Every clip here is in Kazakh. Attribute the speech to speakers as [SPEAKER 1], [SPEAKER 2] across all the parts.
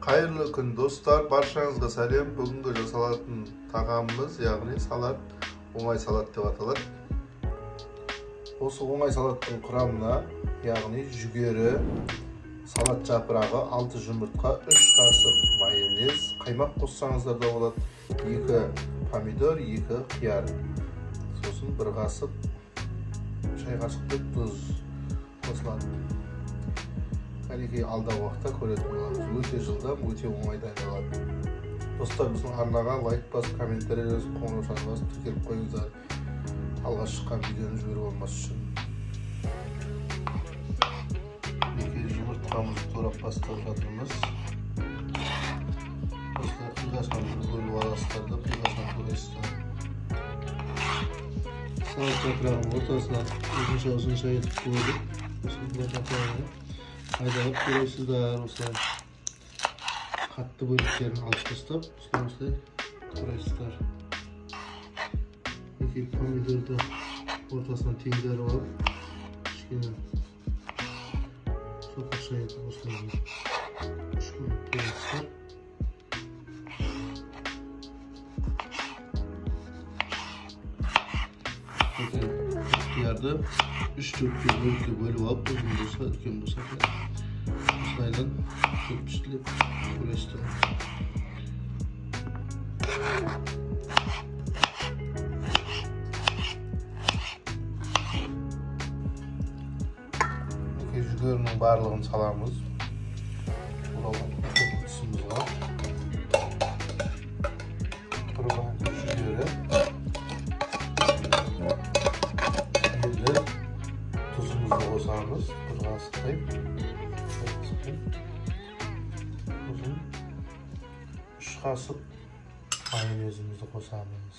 [SPEAKER 1] Hayırlı gün dostlar, barşаңызға сәлем. Бүгінгі жасалатын тағамымыз, яғни салат, оңай салат деп аталады. Осы оңай салаттың құрамына, яғни жүгері, салат жапырағы, 6 жұмыртқа, 3 қасық майонез, қаймақ қоссаңыздар да болады, 2 помидор, 2 қияр, сосын 1 қасық шай қашықты тұз қосылады. Әнекей алдағы уақытта көретін боламыз. Өте жылдам, өте оңай дайындалады. Достар, біздің арнаға лайк басып, комментарий жазып, қоңырау басып, тіркеліп қойыңыздар. Алға шыққан видеоны жіберіп алмас үшін. Әнекей жұмыртқамызды турап бастап жатырмыз. Достар, қиғашқанды бөліп аласыздар да, қиғашқан турайсыздар. Салат жапырағын ортасынан ұзынша етіп бөліп, осындай жапырағын айдалып турайсыздар. Осылай қатты бөліктерін алып тастап, осылай турайсыздар. Екі помидорды ортасынан тең жарып алып, кішкене сопақша етіп осылай турайсыздар. Қиярды 3-4 бөлікке бөліп алып, ұзын болса, үлкен болса, осылайдан көпшілеп турайсыздар. Жүгерінің барлығын саламыз. Тұсымызға. Жүгері. Енді тұзымызды қосамыз. 1 қасықтай. Сосын 3 қасық майонезімізді қосамыз.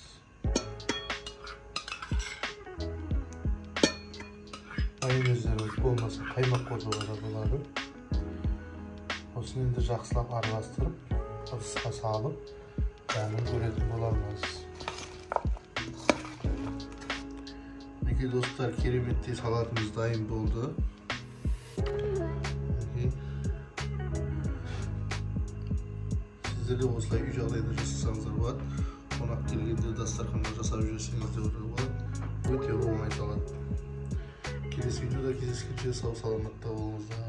[SPEAKER 1] Майонездеріміз болмаса қаймақ қосуға да болады. Осыны енді жақсылап араластырып, ыдысқа салып, дәмін көретін боламыз. Мінекей достар, кереметтей салатымыз дайын болды. Сіздер де осылай үй жағдайда жасасаңыздар болады. Қонақ келгенде дастарханда жасап жіберсеңіздер болады. Өте оңай салат. Келесі видеода кездескенше сау саламатта болыңыздар.